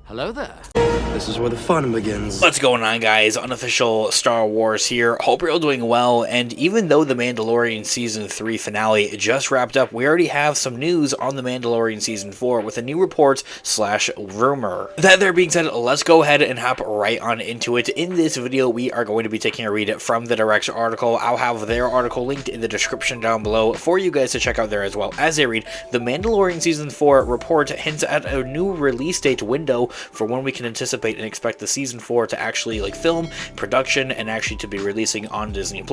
Hello there. This is where the fun begins. What's going on, guys? Unofficial Star Wars here. Hope you're all doing well, and even though The Mandalorian Season 3 finale just wrapped up, we already have some news on The Mandalorian Season 4 with a new report / rumor. That there being said, let's go ahead and hop right on into it. In this video, we are going to be taking a read from the Direct article. I'll have their article linked in the description down below for you guys to check out there as well. As I read, The Mandalorian Season 4 report hints at a new release date window for when we can anticipate and expect the Season 4 to actually film, production, and actually to be releasing on Disney+.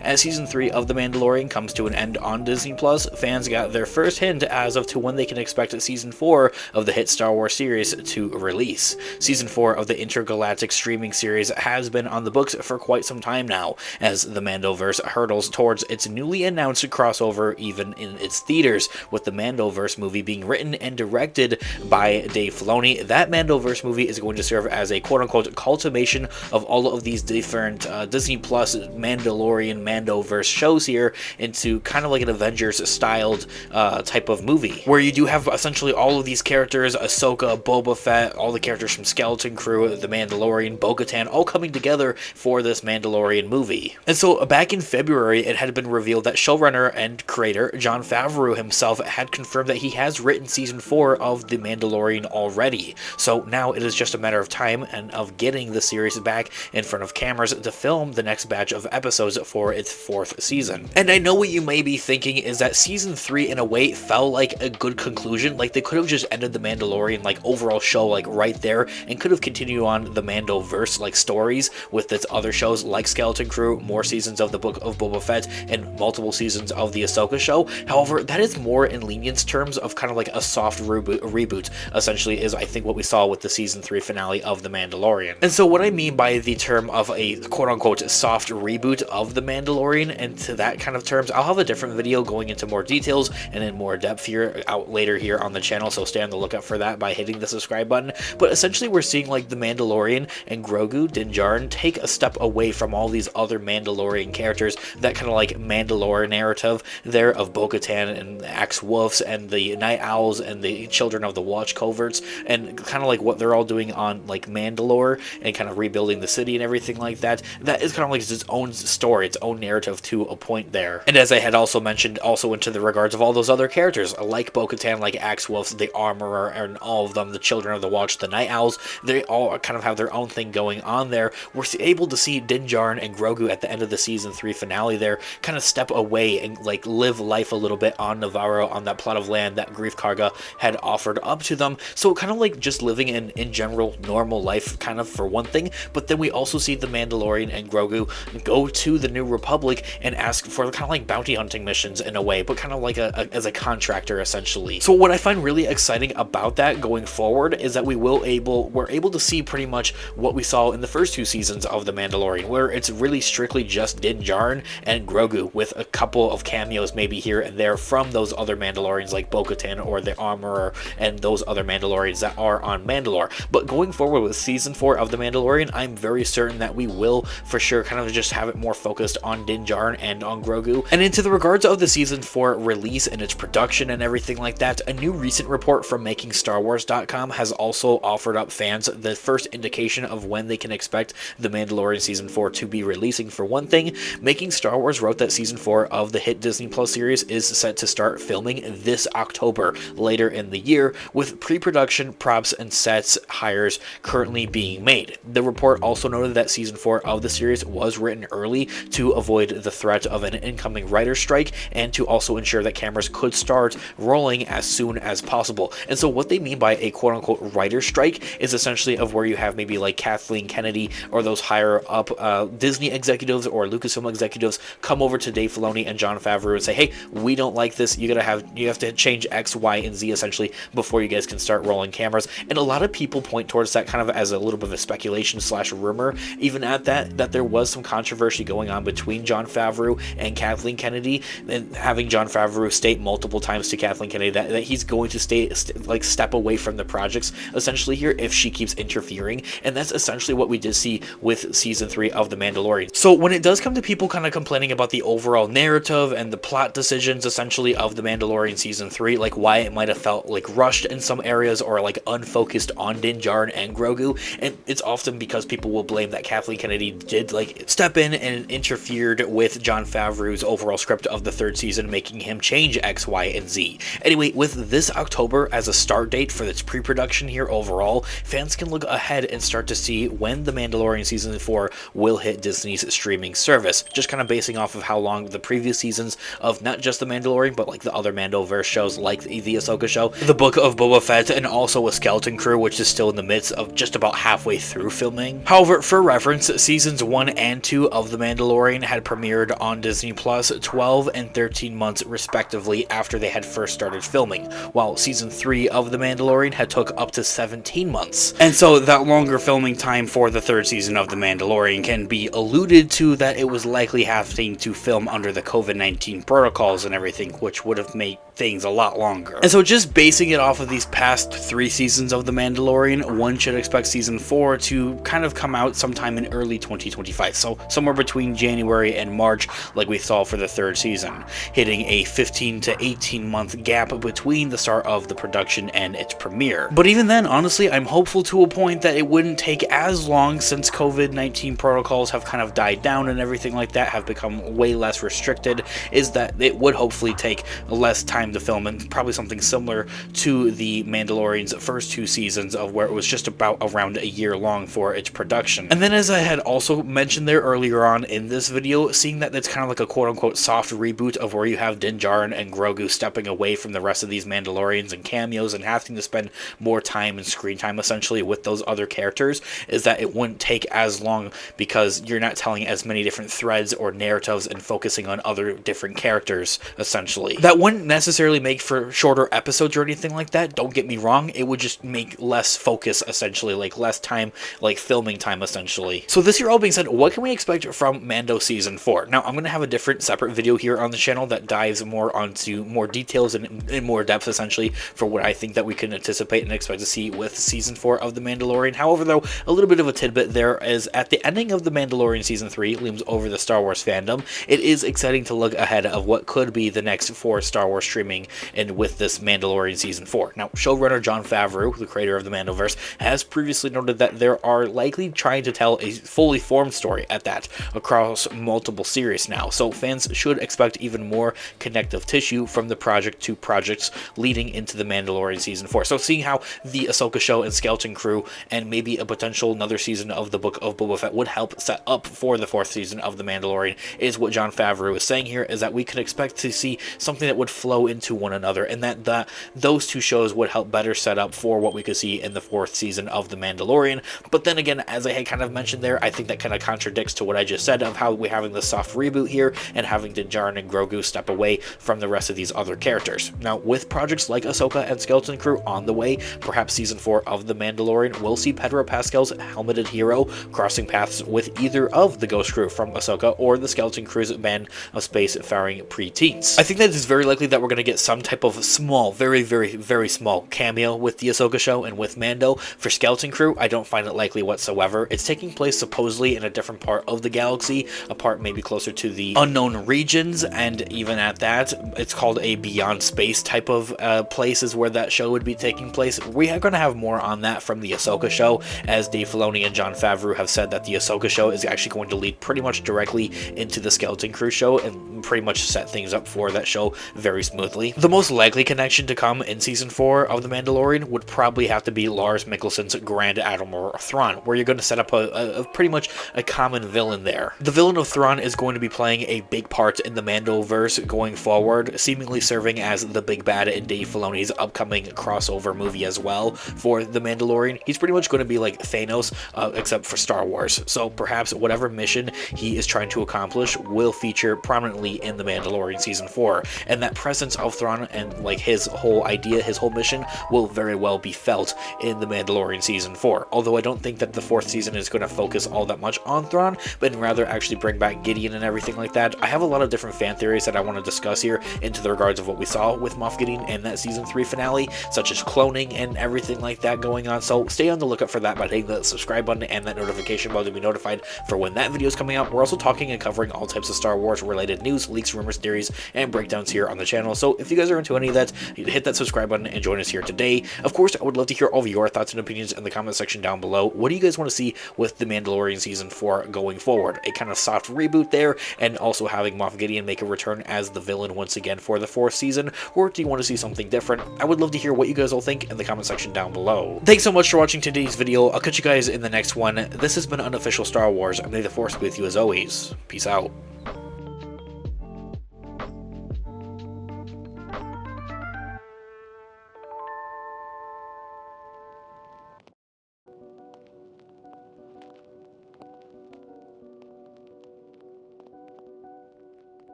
As Season 3 of The Mandalorian comes to an end on Disney+, fans got their first hint as of to when they can expect Season 4 of the hit Star Wars series to release. Season 4 of the intergalactic streaming series has been on the books for quite some time now, as the Mando-verse hurdles towards its newly announced crossover even in its theaters, with the Mando-verse movie being written and directed by Dave Filoni. That Mando-verse movie is going to serve as a quote-unquote cultivation of all of these different Disney Plus Mandalorian Mando-verse shows here into kind of like an Avengers-styled type of movie, where you do have essentially all of these characters, Ahsoka, Boba Fett, all the characters from Skeleton Crew, The Mandalorian, Bo-Katan, all coming together for this Mandalorian movie. And so back in February, it had been revealed that showrunner and creator Jon Favreau himself had confirmed that he has written Season 4 of The Mandalorian already. So now it is just a matter of time and of getting the series back in front of cameras to film the next batch of episodes for its 4th season. And I know what you may be thinking is that Season 3 in a way felt like a good conclusion. Like, they could have just ended the Mandalorian overall show right there and could have continued on the Mando-verse stories with its other shows like Skeleton Crew, more seasons of the Book of Boba Fett, and multiple seasons of the Ahsoka show. However, that is more in lenience terms of kind of a soft reboot, essentially, is I think what we saw with the Season 3 finale of The Mandalorian. And so what I mean by the term of a quote-unquote soft reboot of The Mandalorian, and to that kind of terms, I'll have a different video going into more details and in more depth here out later here on the channel, so stay on the lookout for that by hitting the subscribe button. But essentially we're seeing The Mandalorian and Grogu, Din Djarin, take a step away from all these other Mandalorian characters, that kind of Mandalore narrative there of Bo-Katan and the Axe-Wolves and the Night Owls and the Children of the Watch coverts, and kind of what they're all doing on Mandalore and kind of rebuilding the city and everything like that. That is kind of its own story, its own narrative to a point there. And as I had also mentioned, also into the regards of all those other characters, like Bo-Katan, like Axe-Wolves, the Armorer, and all of them, the Children of the Watch, the Night Owls, they all kind of have their own thing going on there. We're able to see Din Djarin and Grogu at the end of the Season 3 finale there kind of step away and live life a little bit on Navarro, on that plot of land that Greef Karga had offered up to them. So kind of just living in general normal life, kind of, for one thing. But then we also see the Mandalorian and Grogu go to the New Republic and ask for kind of bounty hunting missions in a way, but kind of as a contractor essentially. So what I find really exciting about that going forward is that we're able to see pretty much what we saw in the first 2 seasons of The Mandalorian, where it's really strictly just Din Djarin and Grogu, with a couple of cameos maybe here and there from those other Mandalorians like Bo-Katan or the Armorer and those other Mandalorians that are on Mandalore. But going forward with Season 4 of The Mandalorian, I'm very certain that we will for sure kind of just have it more focused on Din Djarin and on Grogu. And into the regards of the Season 4 release and its production and everything like that, a new recent report from MakingStarWars.com has also offered up fans the first indication of when they can expect The Mandalorian Season 4 to be releasing. For one thing, Making Star Wars wrote that Season 4 of the hit Disney Plus series is set to start filming this October, later in the year, with pre-production, props, and sets hires currently being made. The report also noted that Season 4 of the series was written early to avoid the threat of an incoming writer's strike, and to also ensure that cameras could start rolling as soon as possible. And so what they mean by a quote-unquote writer's strike is essentially of where you have maybe Kathleen Kennedy or those higher up Disney executives or Lucasfilm executives come over to Dave Filoni and Jon Favreau and say, hey, we don't like this, you have to change X, Y, and Z essentially before you guys can start rolling cameras. And a lot of people point towards that kind of as a little bit of a speculation / rumor, even at that there was some controversy going on between Jon Favreau and Kathleen Kennedy, and having Jon Favreau state multiple times to Kathleen Kennedy that he's going to step away from the projects essentially here if she keeps interfering. And that's essentially what we did see with Season 3 of The Mandalorian. So when it does come to people kind of complaining about the overall narrative and the plot decisions essentially of The Mandalorian Season 3, why it might have felt rushed in some areas or unfocused focused on Din Djarin and Grogu, and it's often because people will blame that Kathleen Kennedy did like step in and interfered with Jon Favreau's overall script of the third season, making him change X, Y, and Z. Anyway, with this October as a start date for its pre-production here overall, fans can look ahead and start to see when The Mandalorian Season 4 will hit Disney's streaming service, just kind of basing off of how long the previous seasons of not just The Mandalorian, but like the other Mando-verse shows like the Ahsoka show, the Book of Boba Fett, and also a Skeleton Crew, which is still in the midst of just about halfway through filming. However, for reference, seasons 1 and 2 of The Mandalorian had premiered on Disney Plus 12 and 13 months respectively after they had first started filming, while season 3 of The Mandalorian had took up to 17 months. And so that longer filming time for the third season of The Mandalorian can be alluded to that it was likely having to film under the COVID-19 protocols and everything, which would have made things a lot longer. And so just basing it off of these past 3 seasons of The Mandalorian, one should expect season 4 to kind of come out sometime in early 2025, so somewhere between January and March like we saw for the third season, hitting a 15 to 18 month gap between the start of the production and its premiere. But even then, honestly, I'm hopeful to a point that it wouldn't take as long, since COVID-19 protocols have kind of died down and everything like that have become way less restricted, is that it would hopefully take less time to film, and probably something similar to the Mandalorian's first 2 seasons, of where it was just about around a year long for its production. And then, as I had also mentioned there earlier on in this video, seeing that it's kind of like a quote-unquote soft reboot of where you have Din Djarin and Grogu stepping away from the rest of these Mandalorians and cameos and having to spend more time and screen time essentially with those other characters, is that it wouldn't take as long because you're not telling as many different threads or narratives and focusing on other different characters essentially. That wouldn't necessarily make for shorter episodes or anything like that, don't get me wrong, it would just make less focus essentially, like less time, like filming time essentially. So this here all being said, what can we expect from Mando Season 4? Now, I'm going to have a different separate video here on the channel that dives more onto more details and in more depth essentially for what I think that we can anticipate and expect to see with Season 4 of The Mandalorian. However, though, a little bit of a tidbit there is at the ending of The Mandalorian Season 3 looms over the Star Wars fandom. It is exciting to look ahead of what could be the next 4 Star Wars streaming and with this Mandalorian Season 4. Now, showrunner Jon Favreau, the creator of the Mando-verse, has previously noted that there are likely trying to tell a fully formed story at that across multiple series now, so fans should expect even more connective tissue from the project to projects leading into the Mandalorian Season 4. So seeing how the Ahsoka show and Skeleton Crew and maybe a potential another season of the Book of Boba Fett would help set up for the 4th season of The Mandalorian is what Jon Favreau is saying here, is that we could expect to see something that would flow into one another, and that those 2 shows would help better set up for what we could see in the 4th season of The Mandalorian. But then again, as I had kind of mentioned there, I think that kind of contradicts to what I just said of how we're having the soft reboot here and having Din Djarin and Grogu step away from the rest of these other characters. Now, with projects like Ahsoka and Skeleton Crew on the way, perhaps Season 4 of The Mandalorian will see Pedro Pascal's helmeted hero crossing paths with either of the Ghost Crew from Ahsoka or the Skeleton Crew's band of space-faring preteens. I think that it's very likely that we're going to get some type of small, very, very, very small cameo with the Ahsoka show and with Mando. For Skeleton Crew, I don't find it likely whatsoever. It's taking place supposedly in a different part of the galaxy, a part maybe closer to the unknown regions, and even at that, it's called a beyond space type of place is where that show would be taking place. We are going to have more on that from the Ahsoka show, as Dave Filoni and Jon Favreau have said that the Ahsoka show is actually going to lead pretty much directly into the Skeleton Crew show and pretty much set things up for that show very smoothly. The most likely connection to come in Season 4 of The Mandalorian would probably have to be Lars Mikkelsen's Grand Admiral Thrawn, where you're going to set up a pretty much a common villain there. The villain of Thrawn is going to be playing a big part in the Mando-verse going forward, seemingly serving as the big bad in Dave Filoni's upcoming crossover movie as well for The Mandalorian. He's pretty much going to be like Thanos, except for Star Wars. So perhaps whatever mission he is trying to accomplish will feature prominently in The Mandalorian Season 4, and that presence of Thrawn and like his whole idea, his whole mission will very well be felt in The Mandalorian Season 4. Although I don't think that the 4th season is going to focus all that much on Thrawn, but rather actually bring back Gideon and everything like that. I have a lot of different fan theories that I want to discuss here into the regards of what we saw with Moff Gideon in that Season 3 finale, such as cloning and everything like that going on. So stay on the lookout for that by hitting the subscribe button and that notification bell to be notified for when that video is coming out. We're also talking and covering all types of Star Wars related news, leaks, rumors, theories, and breakdowns here on the channel. So So if you guys are into any of that, hit that subscribe button and join us here today. Of course, I would love to hear all of your thoughts and opinions in the comment section down below. What do you guys want to see with the Mandalorian Season 4 going forward? A kind of soft reboot there, and also having Moff Gideon make a return as the villain once again for the 4th season, or do you want to see something different? I would love to hear what you guys all think in the comment section down below. Thanks so much for watching today's video. I'll catch you guys in the next one. This has been Unofficial Star Wars, and may the Force be with you as always. Peace out.